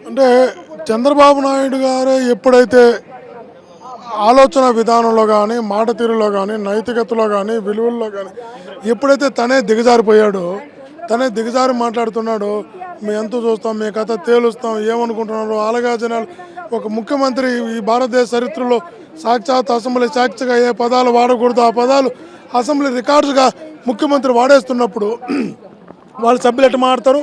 అంటే చంద్రబాబు నాయుడు గారు ఎప్పుడైతే ఆలోచన విధానంలో కానీ, మాట తీరులో కానీ, నైతికతలో కానీ, విలువల్లో కానీ ఎప్పుడైతే తనే దిగజారిపోయాడో, తనే దిగజారి మాట్లాడుతున్నాడో, మేము ఎంత చూస్తాం, మీ కథ తేలుస్తాం, ఏమనుకుంటున్నారు అలాగా జనాలు. ఒక ముఖ్యమంత్రి ఈ భారతదేశ చరిత్రలో సాక్షాత్ అసెంబ్లీ సాక్షిగా ఏ పదాలు వాడకూడదు ఆ పదాలు అసెంబ్లీ రికార్డ్స్గా ముఖ్యమంత్రి వాడేస్తున్నప్పుడు వాళ్ళ సభ్యులు ఎట్లా మాట్లాడతారు?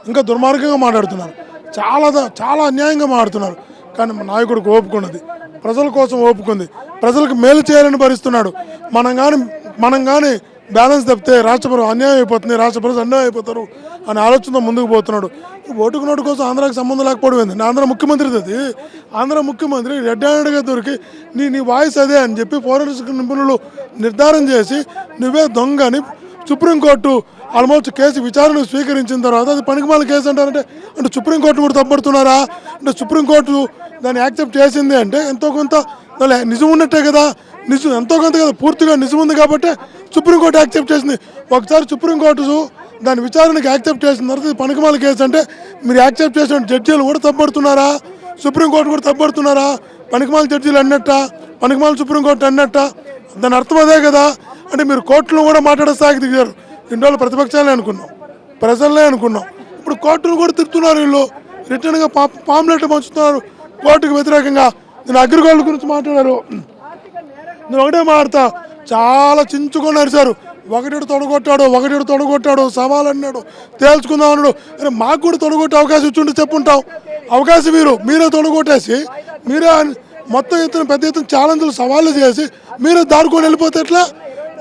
ఇంకా దుర్మార్గంగా మాట్లాడుతున్నారు, చాలా చాలా అన్యాయంగా మాట్లాడుతున్నారు. కానీ మా నాయకుడికి ఓపుకున్నది, ప్రజల కోసం ఓపుకుంది, ప్రజలకు మేలు చేయాలని భరిస్తున్నాడు. మనం కానీ బ్యాలెన్స్ తప్పితే రాష్ట్ర అన్యాయం అయిపోతుంది, రాష్ట్ర ప్రజలు అన్యాయం అయిపోతారు అనే ఆలోచనతో ముందుకు పోతున్నాడు. ఓటుకు నోటు కోసం ఆంధ్రాకి సంబంధం లేకపోవడం ఏంది? ఆంధ్ర ముఖ్యమంత్రిది అది. ఆంధ్ర ముఖ్యమంత్రి రెడ్ హ్యాండెడ్గా దొరికి నీ వాయిస్ అదే అని చెప్పి ఫోరెన్సిక్ నిపుణులు నిర్ధారణ చేసి నువ్వే దొంగ అని సుప్రీంకోర్టు ఆల్మోస్ట్ కేసు విచారణ స్వీకరించిన తర్వాత అది పనికిమాల కేసు అంటారంటే అంటే సుప్రీంకోర్టు కూడా తప్పడుతున్నారా? అంటే సుప్రీంకోర్టు దాన్ని యాక్సెప్ట్ చేసింది అంటే ఎంతో కొంత దాని నిజం ఉన్నట్టే కదా. నిజం ఎంతో కొంత కదా, పూర్తిగా నిజం ఉంది కాబట్టి సుప్రీంకోర్టు యాక్సెప్ట్ చేసింది. ఒకసారి సుప్రీంకోర్టు దాని విచారణకి యాక్సెప్ట్ చేసిన తర్వాత ఇది పనికిమాల కేసు అంటే మీరు యాక్సెప్ట్ చేసిన జడ్జీలు కూడా తప్పడుతున్నారా? సుప్రీంకోర్టు కూడా తప్పడుతున్నారా? పనికిమాల జడ్జీలు అన్నట్ట, పనికిమాల సుప్రీంకోర్టు అన్నట్ట. దాని అర్థం అదే కదా. అంటే మీరు కోర్టులో కూడా మాట్లాడే స్థాయికి దిగారు. ఇన్ని రోజులు ప్రతిపక్షాలే అనుకున్నాం, ప్రజలనే అనుకున్నాం, ఇప్పుడు కోర్టును కూడా తిడుతున్నారు. వీళ్ళు రిటర్న్గా పాంప్లెట్ పంచుతున్నారు కోర్టుకు వ్యతిరేకంగా. నేను అగ్రిగోల్డ్ గురించి మాట్లాడారు, నేను ఒకటే మాట్లాడతా, చాలా చించుకొని అరిచారు. ఒకటిడు తొడగొట్టాడు, సవాల్ అన్నాడు, తేల్చుకుందాం అన్నాడు. అరే మాకు కూడా తొడగొట్టే అవకాశం ఇచ్చుంటే చెప్పుంటాం. అవకాశం మీరే తొడగొట్టేసి మీరే మొత్తం ఎత్తున పెద్ద ఎత్తున ఛాలెంజ్లు సవాళ్ళు చేసి మీరే దాడుకొని వెళ్ళిపోతే ఎట్లా?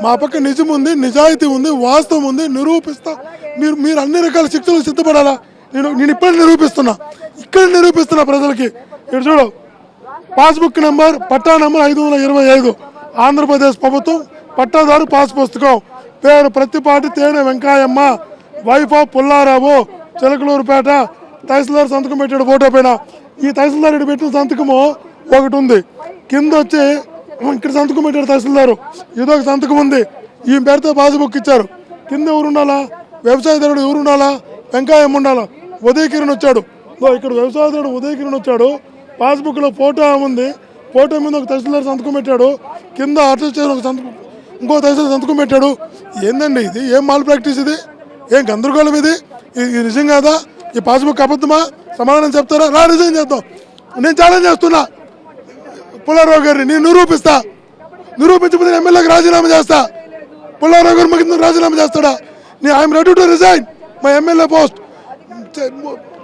మా పక్క నిజం ఉంది, నిజాయితీ ఉంది, వాస్తవం ఉంది, నిరూపిస్తా. మీరు అన్ని రకాల శిక్షలు సిద్ధపడాలా? నేను ఇప్పుడే నిరూపిస్తున్నా ప్రజలకి. ఇక్కడ చూడు, పాస్బుక్ నెంబర్, పట్టా నెంబర్ 525, ఆంధ్రప్రదేశ్ ప్రభుత్వం పట్టాదారు పాస్ పుస్తకం, పేరు ప్రత్తిపాటి తేనె వెంకాయమ్మ, వైఫ్ ఆఫ్ పుల్లారావు, చిలకలూరుపేట. తహసీల్దార్ సంతకం పెట్టాడు ఫోటో పైన. ఈ తహసీల్దార్ ఇటు పెట్టిన సంతకము ఒకటి ఉంది, కింద వచ్చి ఇక్కడ సంతకం పెట్టాడు తహసీల్దారు, ఇదొక సంతకం ఉంది. ఈ పేరుతో పాస్బుక్ ఇచ్చారు. కింద ఎవరు ఉండాలా? వ్యవసాయదారుడు ఎవరు ఉండాలా? వెంకాయమ్మ ఉండాలా? ఉదయకిరణ్ వచ్చాడు, ఇక్కడ వ్యవసాయదారుడు ఉదయకిరణ్ వచ్చాడు. పాస్బుక్లో ఫోటో ఉంది, ఫోటో మీద ఒక తహసీల్దార్ సంతకం పెట్టాడు, కింద అటెస్ట్ ఒక సంతకం ఇంకో తహసీల్దార్ సంతకం పెట్టాడు. ఏందండి ఇది? ఏం మాల్ ప్రాక్టీస్ ఇది? ఏం గందరగోళం ఇది? ఇది నిజం కాదా? ఈ పాస్బుక్ అబద్ధమా? సమాధానం చెప్తారా? నిజం చేద్దాం. నేను ఛాలెంజ్ చేస్తున్నా పుల్లారావు గారిని, నేను నిరూపించకపోతే ఎమ్మెల్యేకి రాజీనామా చేస్తా. పుల్లారావు గారు మాకు రాజీనామా చేస్తాడా? I'm ready to resign my MLA post.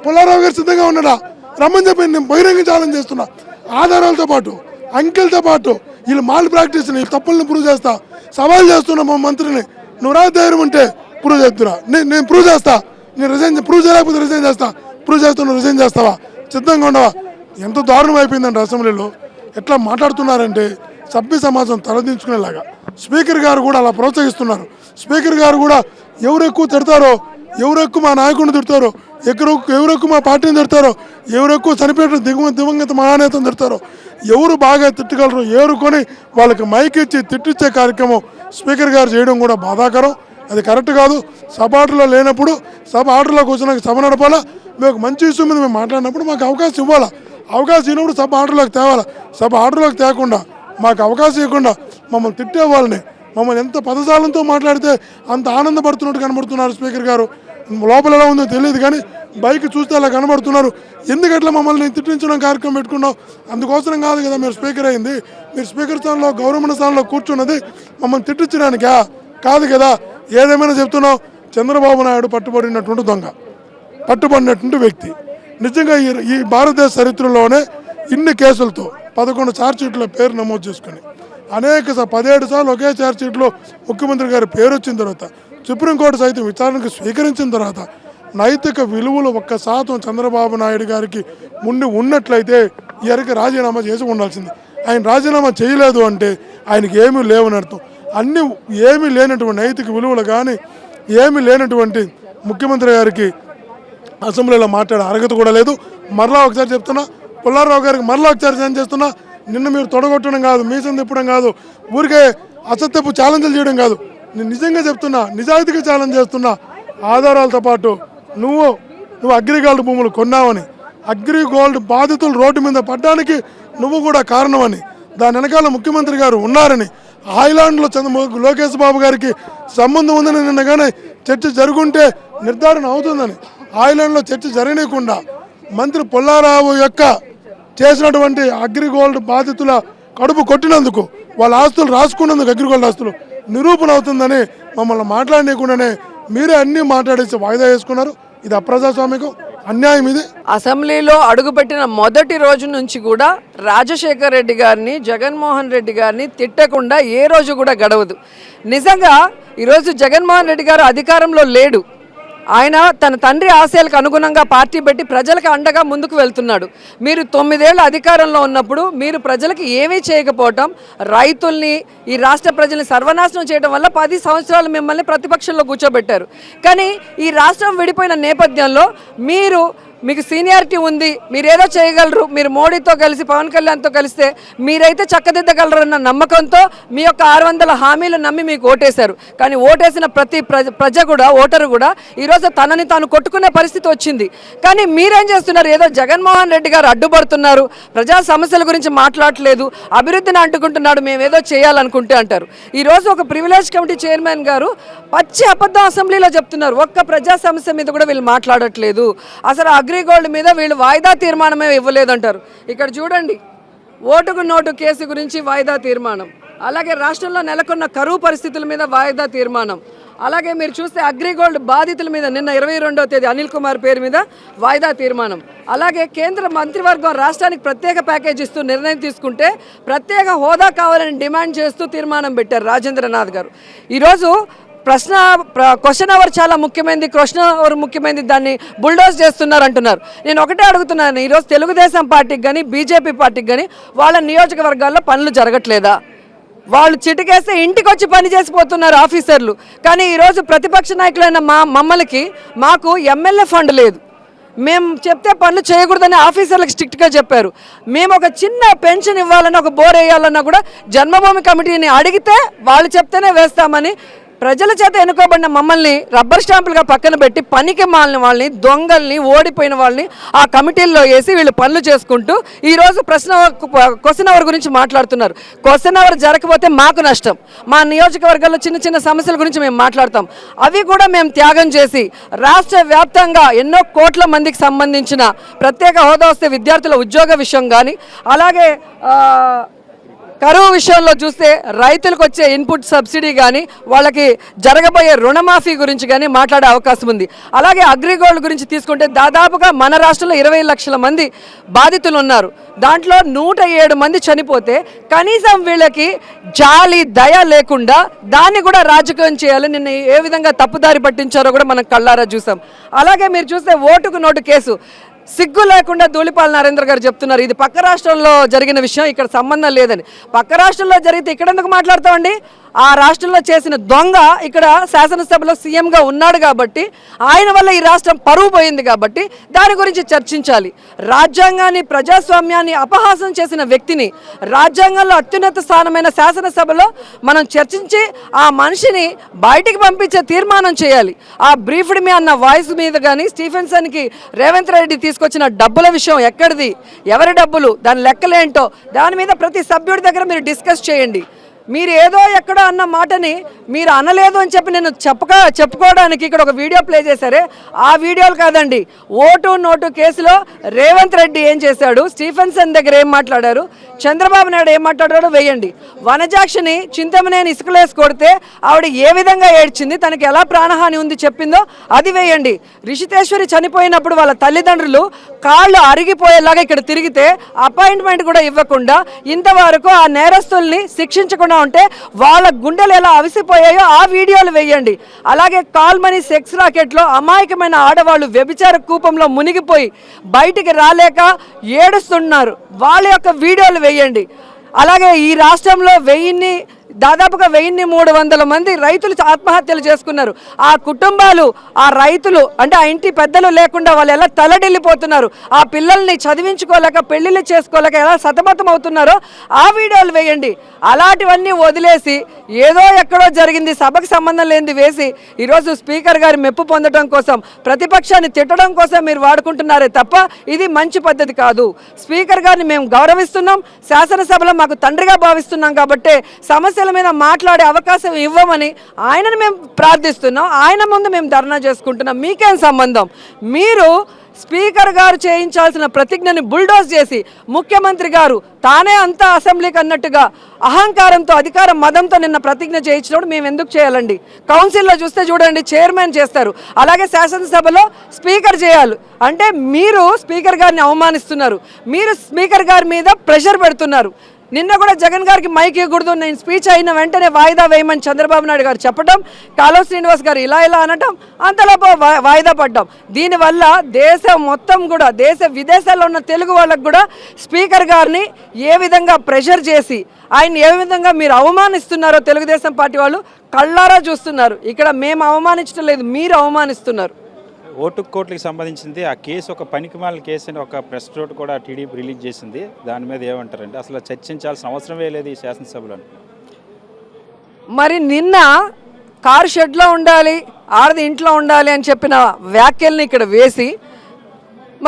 Pullarao గారు సిద్ధంగా ఉన్నాడా? రమ్మని చెప్పి నేను బహిరంగ ఛాలెంజ్ చేస్తున్నా. ఆధారాలతో పాటు, అంకెలతో పాటు వీళ్ళు మాల్ ప్రాక్టీస్ని, వీళ్ళు తప్పుల్ని ప్రూవ్ చేస్తా. సవాల్ చేస్తున్నా మా మంత్రిని, నువ్వు రా ధైర్యం ఉంటే ప్రూవ్ చేస్తున్నా. నేను ప్రూవ్ చేస్తా. నేను ప్రూవ్ చేయలేకపోతే రిజైన్ చేస్తా. ప్రూవ్ చేస్తా, నువ్వు రిజైన్ చేస్తావా? సిద్ధంగా ఉండవా? ఎంత దారుణం అయిపోయిందంటే అసెంబ్లీలో ఎట్లా మాట్లాడుతున్నారంటే సభ్య సమాజం తలదించుకునేలాగా. స్పీకర్ గారు కూడా అలా ప్రోత్సహిస్తున్నారు. స్పీకర్ గారు కూడా ఎవరు ఎక్కువ తిడతారో, ఎవరు ఎక్కువ మా నాయకుడిని తిడతారో, ఎవరు ఎక్కువ మా పార్టీని తిడతారో, ఎవరు ఎక్కువ చనిపోయిన దివంగత మహానేతను తిడతారో, ఎవరు బాగా తిట్టగలరో ఏరుకొని వాళ్ళకి మైక్ ఇచ్చి తిట్టించే కార్యక్రమం స్పీకర్ గారు చేయడం కూడా బాధాకరం. అది కరెక్ట్ కాదు. సభ ఆర్డర్లో లేనప్పుడు సభ ఆర్డర్లోకి వచ్చినాక సభ నడపాలా. మేము మంచి ఇష్యూ మీద మేము మాట్లాడినప్పుడు మాకు అవకాశం ఇవ్వాలా. అవకాశం ఇవ్వనప్పుడు సభ ఆర్డర్లోకి తేవాలా. సభ ఆర్డర్లోకి తేకుండా మాకు అవకాశం ఇవ్వకుండా మమ్మల్ని తిట్టే వాళ్ళని, మమ్మల్ని ఎంత పదజాలంతో మాట్లాడితే అంత ఆనందపడుతున్నట్టు కనబడుతున్నారు స్పీకర్ గారు. లోపల ఎలా ఉందో తెలియదు కానీ బైక్ చూస్తే అలా కనబడుతున్నారు. ఎందుకట్లా మమ్మల్ని తిట్టించడం కార్యక్రమం పెట్టుకున్నావు? అందుకోసం కాదు కదా మీరు స్పీకర్ అయింది. మీరు స్పీకర్ స్థానంలో, గౌరవమైన స్థానంలో కూర్చున్నది మమ్మల్ని తిట్టించడానికా? కాదు కదా. ఏదేమైనా చెప్తున్నావు, చంద్రబాబు నాయుడు పట్టుబడినటువంటి దొంగ, పట్టుబడినటువంటి వ్యక్తి. నిజంగా ఈ భారతదేశ చరిత్రలోనే ఇన్ని కేసులతో 11 ఛార్జ్షీట్ల పేరు నమోదు చేసుకుని 17 సార్లు ఒకే ఛార్జ్షీట్లో ముఖ్యమంత్రి గారి పేరు వచ్చిన తర్వాత, సుప్రీంకోర్టు సైతం విచారణకు స్వీకరించిన తర్వాత నైతిక విలువలు 1% చంద్రబాబు నాయుడు గారికి ఉన్నట్లయితే ఈయనకి రాజీనామా చేసి ఉండాల్సింది. ఆయన రాజీనామా చేయలేదు అంటే ఆయనకి ఏమీ లేవని అర్థం. అన్నీ ఏమీ లేనటువంటి నైతిక విలువలు కానీ ఏమీ లేనటువంటి ముఖ్యమంత్రి గారికి అసెంబ్లీలో మాట్లాడే అర్హత కూడా లేదు. మరలా ఒకసారి చెప్తున్నా, పుల్లారావు గారికి మరలా ఒకసారి ఛాలెంజ్ చేస్తున్నా. నిన్న మీరు తొడగొట్టడం కాదు, మీసం తిప్పడం కాదు, ఊరికే అసత్యపు ఛాలెంజ్లు చేయడం కాదు. నేను నిజంగా చెప్తున్నా, నిజాయితీగా ఛాలెంజ్ చేస్తున్నా. ఆధారాలతో పాటు నువ్వు అగ్రికల్చర్ భూములు కొన్నావని, అగ్రిగోల్డ్ బాధితులు రోడ్డు మీద పడ్డానికి నువ్వు కూడా కారణమని, దాని వెనకాల ముఖ్యమంత్రి గారు ఉన్నారని, హాయ్లాండ్లో లోకేష్ బాబు గారికి సంబంధం ఉందని నిన్నగానే చర్చ జరుగుంటే నిర్ధారణ అవుతుందని, హాయ్లాండ్లో చర్చ జరగనీయకుండా మంత్రి పుల్లారావు యొక్క చేసినటువంటి అగ్రిగోల్డ్ బాధితుల కడుపు కొట్టినందుకు, వాళ్ళ ఆస్తులు రాసుకున్నందుకు అగ్రిగోల్డ్ ఆస్తులు నిరూపణ అవుతుందని మమ్మల్ని మాట్లాడనీయకుండానే మీరే అన్నీ మాట్లాడేసి వాయిదా వేసుకున్నారు. ఇది అప్రజాస్వామికం, అన్యాయం. ఇది అసెంబ్లీలో అడుగుపెట్టిన మొదటి రోజు నుంచి కూడా రాజశేఖర్ రెడ్డి గారిని, జగన్మోహన్ రెడ్డి గారిని తిట్టకుండా ఏ రోజు కూడా గడవదు. నిజంగా ఈరోజు జగన్మోహన్ రెడ్డి గారు అధికారంలో లేడు. ఆయన తన తండ్రి ఆశయాలకు అనుగుణంగా పార్టీ పెట్టి ప్రజలకు అండగా ముందుకు వెళ్తున్నాడు. మీరు 9 ఏళ్ల అధికారంలో ఉన్నప్పుడు మీరు ప్రజలకు ఏమీ చేయకపోవటం, రైతుల్ని, ఈ రాష్ట్ర ప్రజల్ని సర్వనాశనం చేయడం వల్ల 10 సంవత్సరాలు మిమ్మల్ని ప్రతిపక్షంలో కూర్చోబెట్టారు. కానీ ఈ రాష్ట్రం విడిపోయిన నేపథ్యంలో మీకు సీనియారిటీ ఉంది, మీరేదో చేయగలరు, మీరు మోడీతో కలిసి పవన్ కళ్యాణ్తో కలిస్తే మీరైతే చక్కదిద్దగలరన్న నమ్మకంతో మీ యొక్క 600 హామీలు నమ్మి మీకు ఓటేశారు. కానీ ఓటేసిన ప్రతి ఓటరు కూడా ఈరోజు తనని తాను కొట్టుకునే పరిస్థితి వచ్చింది. కానీ మీరేం చేస్తున్నారు? ఏదో జగన్మోహన్ రెడ్డి గారు అడ్డుపడుతున్నారు, ప్రజా సమస్యల గురించి మాట్లాడట్లేదు, అభివృద్ధిని అంటుకుంటున్నాడు, మేమేదో చేయాలనుకుంటే అంటారు. ఈరోజు ఒక ప్రివిలేజ్ కమిటీ చైర్మన్ గారు పచ్చి అబద్ధం అసెంబ్లీలో చెప్తున్నారు. ఒక్క ప్రజా సమస్య మీద కూడా వీళ్ళు మాట్లాడట్లేదు. అసలు అగ్రిగోల్డ్ మీద వీళ్ళు వాయిదా తీర్మానమే ఇవ్వలేదంటారు. ఇక్కడ చూడండి, ఓటుకు నోటు కేసు గురించి వాయిదా తీర్మానం, అలాగే రాష్ట్రంలో నెలకొన్న కరువు పరిస్థితుల మీద వాయిదా తీర్మానం, అలాగే మీరు చూస్తే అగ్రిగోల్డ్ బాధితుల మీద నిన్న 22వ తేదీ అనిల్ కుమార్ పేరు మీద వాయిదా తీర్మానం, అలాగే కేంద్ర మంత్రివర్గం రాష్ట్రానికి ప్రత్యేక ప్యాకేజ్ ఇస్తూ నిర్ణయం తీసుకుంటే ప్రత్యేక హోదా కావాలని డిమాండ్ చేస్తూ తీర్మానం పెట్టారు రాజేంద్రనాథ్ గారు. ఈరోజు క్వశ్చన్ అవర్ చాలా ముఖ్యమైనది, క్వశ్చన్ అవర్ ముఖ్యమైనది, దాన్ని బుల్డోజ్ చేస్తున్నారు అంటున్నారు. నేను ఒకటే అడుగుతున్నాను, ఈరోజు తెలుగుదేశం పార్టీకి కానీ బీజేపీ పార్టీకి కానీ వాళ్ళ నియోజకవర్గాల్లో పనులు జరగట్లేదా? వాళ్ళు చిటికేస్తే ఇంటికి వచ్చి పని చేసిపోతున్నారు ఆఫీసర్లు. కానీ ఈరోజు ప్రతిపక్ష నాయకులైన మాకు ఎమ్మెల్యే ఫండ్ లేదు, మేము చెప్తే పనులు చేయకూడదని ఆఫీసర్లకు స్ట్రిక్ట్గా చెప్పారు. మేము ఒక చిన్న పెన్షన్ ఇవ్వాలన్నా, ఒక బోర్ వేయాలన్నా కూడా జన్మభూమి కమిటీని అడిగితే వాళ్ళు చెప్తేనే వేస్తామని ప్రజల చేత ఎన్నుకోబడిన మమ్మల్ని రబ్బర్ స్టాంపులుగా పక్కన పెట్టి పనికి మాలిన వాళ్ళని, దొంగల్ని, ఓడిపోయిన వాళ్ళని ఆ కమిటీల్లో వేసి వీళ్ళు పనులు చేసుకుంటూ ఈరోజు క్వశ్చన్ అవర్ గురించి మాట్లాడుతున్నారు. క్వశ్చన్ అవర్ జరగకపోతే మాకు నష్టం. మా నియోజకవర్గాల్లో చిన్న చిన్న సమస్యల గురించి మేము మాట్లాడతాం. అవి కూడా మేము త్యాగం చేసి రాష్ట్ర వ్యాప్తంగా ఎన్నో కోట్ల మందికి సంబంధించిన ప్రత్యేక హోదా వస్తే విద్యార్థుల ఉద్యోగ విషయం కానీ, అలాగే కరువు విషయంలో చూస్తే రైతులకు వచ్చే ఇన్పుట్ సబ్సిడీ కానీ, వాళ్ళకి జరగబోయే రుణమాఫీ గురించి కానీ మాట్లాడే అవకాశం ఉంది. అలాగే అగ్రిగోల్డ్ గురించి తీసుకుంటే దాదాపుగా మన రాష్ట్రంలో 20 లక్షల మంది బాధితులు ఉన్నారు. దాంట్లో 107 మంది చనిపోతే కనీసం వీళ్ళకి జాలి, దయ లేకుండా దాన్ని కూడా రాజకీయం చేయాలి. నిన్న ఏ విధంగా తప్పుదారి పట్టించారో కూడా మనం కళ్ళారా చూసాం. అలాగే మీరు చూస్తే ఓటుకు నోటు కేసు సిగ్గు లేకుండా ధూళిపాల నరేంద్ర గారు చెప్తున్నారు ఇది పక్క రాష్ట్రంలో జరిగిన విషయం, ఇక్కడ సంబంధం లేదని. పక్క రాష్ట్రంలో జరిగితే ఇక్కడ ఎందుకు మాట్లాడతామండి? ఆ రాష్ట్రంలో చేసిన దొంగ ఇక్కడ శాసనసభలో సీఎంగా ఉన్నాడు కాబట్టి, ఆయన వల్ల ఈ రాష్ట్రం పరువు పోయింది కాబట్టి దాని గురించి చర్చించాలి. రాజ్యాంగాన్ని, ప్రజాస్వామ్యాన్ని అపహాసం చేసిన వ్యక్తిని రాజ్యాంగంలో అత్యున్నత స్థానమైన శాసనసభలో మనం చర్చించి ఆ మనిషిని బయటికి పంపించే తీర్మానం చేయాలి. ఆ బ్రీఫ్డ్ మీ అన్న వాయిస్ మీద కానీ, స్టీఫెన్సన్కి రేవంత్ రెడ్డి తీసుకొచ్చిన డబ్బుల విషయం ఎక్కడిది, ఎవరి డబ్బులు, దాని లెక్కలేంటో దాని మీద ప్రతి సభ్యుడి దగ్గర మీరు డిస్కస్ చేయండి. మీరు ఏదో ఎక్కడో అన్న మాటని మీరు అనలేదు అని చెప్పి నేను చెప్పుకోవడానికి ఇక్కడ ఒక వీడియో ప్లే చేశారే, ఆ వీడియోలు కాదండి. ఓటు నోటు కేసులో రేవంత్ రెడ్డి ఏం చేశాడు, స్టీఫెన్సన్ దగ్గర ఏం మాట్లాడారు, చంద్రబాబు నాయుడు ఏం మాట్లాడారో వేయండి. వనజాక్షిని చింతమనేని ఇసుకలేసి కొడితే ఆవిడ ఏ విధంగా ఏడ్చింది, తనకి ఎలా ప్రాణహాని ఉంది చెప్పిందో అది వేయండి. రిషితేశ్వరి చనిపోయినప్పుడు వాళ్ళ తల్లిదండ్రులు కాళ్ళు అరిగిపోయేలాగా ఇక్కడ తిరిగితే అపాయింట్మెంట్ కూడా ఇవ్వకుండా ఇంతవరకు ఆ నేరస్తుల్ని శిక్షించకుండా ఉంటే వాళ్ళ గుండెలు ఎలా అవిసిపోయాయో ఆ వీడియోలు వేయండి. అలాగే కాల్మనీ సెక్స్ రాకెట్లో అమాయకమైన ఆడవాళ్ళు వ్యభిచార కూపంలో మునిగిపోయి బయటికి రాలేక ఏడుస్తున్నారు, వాళ్ళ యొక్క వీడియోలు వేయండి. అలాగే ఈ రాష్ట్రంలో 1000 దాదాపుగా 1300 మంది రైతులు ఆత్మహత్యలు చేసుకున్నారు. ఆ కుటుంబాలు, ఆ రైతులు అంటే ఆ ఇంటి పెద్దలు లేకుండా వాళ్ళు ఎలా తలడిల్లిపోతున్నారు, ఆ పిల్లల్ని చదివించుకోలేక పెళ్లిళ్ళు చేసుకోలేక ఎలా సతమతం అవుతున్నారో ఆ వీడియోలు వేయండి. అలాంటివన్నీ వదిలేసి ఏదో ఎక్కడో జరిగింది సభకు సంబంధం లేనిది వేసి ఈరోజు స్పీకర్ గారి మెప్పు పొందడం కోసం, ప్రతిపక్షాన్ని తిట్టడం కోసం మీరు వాడుకుంటున్నారే తప్ప ఇది మంచి పద్ధతి కాదు. స్పీకర్ గారిని మేము గౌరవిస్తున్నాం, శాసనసభలో మాకు తండ్రిగా భావిస్తున్నాం కాబట్టి సమస్యల మీద మాట్లాడే అవకాశం ఇవ్వమని ఆయనను మేము ప్రార్థిస్తున్నాం. ఆయన ముందు మేము ధర్నా చేసుకుంటున్నాం. మీకేం సంబంధం? మీరు స్పీకర్ గారు చేయించాల్సిన ప్రతిజ్ఞని బుల్డోజ్ చేసి ముఖ్యమంత్రి గారు తానే అంతా అసెంబ్లీకి అన్నట్టుగా అహంకారంతో, అధికార మదంతో నిన్న ప్రతిజ్ఞ చేయించినప్పుడు మేము ఎందుకు చేయాలండి? కౌన్సిల్లో చూస్తే చూడండి, చైర్మన్ చేస్తారు, అలాగే శాసనసభలో స్పీకర్ చేయాలి. అంటే మీరు స్పీకర్ గారిని అవమానిస్తున్నారు, మీరు స్పీకర్ గారి మీద ప్రెషర్ పెడుతున్నారు. నిన్న కూడా జగన్ గారికి మైక్ ఇవ్వకూడదు, నేను స్పీచ్ అయిన వెంటనే వాయిదా వేయమని చంద్రబాబు నాయుడు గారు చెప్పడం, కాలువ శ్రీనివాస్ గారు ఇలా అనటం, అంతలోపు వాయిదా పడ్డాం. దీనివల్ల దేశం మొత్తం కూడా, దేశ విదేశాల్లో ఉన్న తెలుగు వాళ్ళకు కూడా స్పీకర్ గారిని ఏ విధంగా ప్రెషర్ చేసి ఆయన ఏ విధంగా మీరు అవమానిస్తున్నారో తెలుగుదేశం పార్టీ వాళ్ళు కళ్ళారా చూస్తున్నారు. ఇక్కడ మేము అవమానించడం లేదు, మీరు అవమానిస్తున్నారు. ఓటు కోట్లకి సంబంధించింది ఆ కేసు ఒక పనికిమాలిన కేసు అని ఒక ప్రెస్ నోట్ కూడా టీడీపీ రిలీజ్ చేసింది. దాని మీద ఏమంటారండి? అసలు చర్చించాల్సిన అవసరమే లేదు ఈ శాసనసభలో. మరి నిన్న కారు షెడ్లో ఉండాలి, ఆడది ఇంట్లో ఉండాలి అని చెప్పిన వ్యాఖ్యల్ని ఇక్కడ వేసి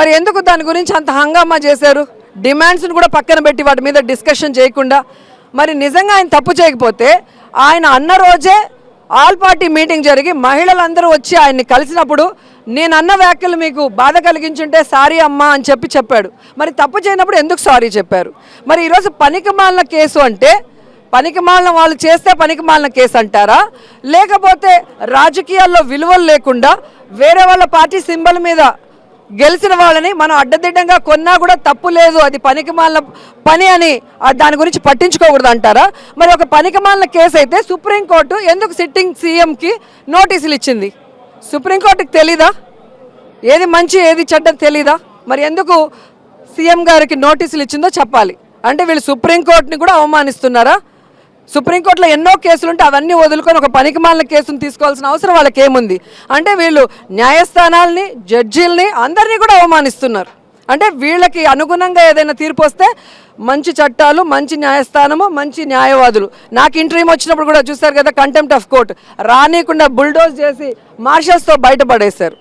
మరి ఎందుకు దాని గురించి అంత హంగామా చేశారు? డిమాండ్స్ని కూడా పక్కన పెట్టి వాటి మీద డిస్కషన్ చేయకుండా, మరి నిజంగా ఆయన తప్పు చేయకపోతే ఆయన అన్న రోజే ఆల్ పార్టీ మీటింగ్ జరిగి మహిళలందరూ వచ్చి ఆయన్ని కలిసినప్పుడు నేను అన్న వ్యాఖ్యలు మీకు బాధ కలిగించుంటే సారీ అమ్మా అని చెప్పాడు. మరి తప్పు చేయనప్పుడు ఎందుకు సారీ చెప్పారు? మరి ఈరోజు పనికిమాలిన కేసు అంటే పనికిమాలిన వాళ్ళు చేస్తే పనికిమాలిన కేసు అంటారా? లేకపోతే రాజకీయాల్లో విలువలు లేకుండా వేరే వాళ్ళ పార్టీ సింబల్ మీద గెలిచిన వాళ్ళని మనం అడ్డదిడ్డంగా కొన్నా కూడా తప్పు లేదు, అది పనికిమాలిన పని అని దాని గురించి పట్టించుకోకూడదు అంటారా? మరి ఒక పనికిమాలిన కేసు అయితే సుప్రీంకోర్టు ఎందుకు సిట్టింగ్ సీఎంకి నోటీసులు ఇచ్చింది? సుప్రీంకోర్టుకి తెలీదా ఏది మంచి ఏది చెడ్డ తెలీదా? మరి ఎందుకు సీఎం గారికి నోటీసులు ఇచ్చిందో చెప్పాలి. అంటే వీళ్ళు సుప్రీంకోర్టుని కూడా అవమానిస్తున్నారా? సుప్రీంకోర్టులో ఎన్నో కేసులుంటే అవన్నీ వదులుకొని ఒక పనికిమాలిన కేసును తీసుకోవాల్సిన అవసరం వాళ్ళకి ఏముంది? అంటే వీళ్ళు న్యాయస్థానాల్ని, జడ్జీలని అందరినీ కూడా అవమానిస్తున్నారు. అంటే వీళ్ళకి అనుగుణంగా ఏదైనా తీర్పు వస్తే మంచి చట్టాలు, మంచి న్యాయస్థానము, మంచి న్యాయవాదులు. నాకు ఇంటర్వ్యూ వచ్చినప్పుడు కూడా చూశారు కదా, కంటెంప్ట్ ఆఫ్ కోర్ట్ రానియకుండా బుల్డోజ్ చేసి మార్షల్స్తో బయటపడేశారు.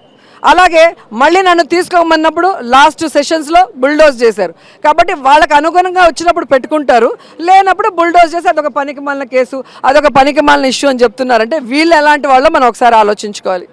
అలాగే మళ్ళీ నన్ను తీసుకోమన్నప్పుడు లాస్ట్ సెషన్స్లో బుల్డోజ్ చేశారు. కాబట్టి వాళ్ళకి అనుగుణంగా వచ్చినప్పుడు పెట్టుకుంటారు, లేనప్పుడు బుల్డోజ్ చేసి అదొక పనికిమాలిన కేసు, అదొక పనికిమాలిన ఇష్యూ అని చెప్తున్నారంటే వీళ్ళు ఎలాంటి వాళ్ళో మనం ఒకసారి ఆలోచించుకోవాలి.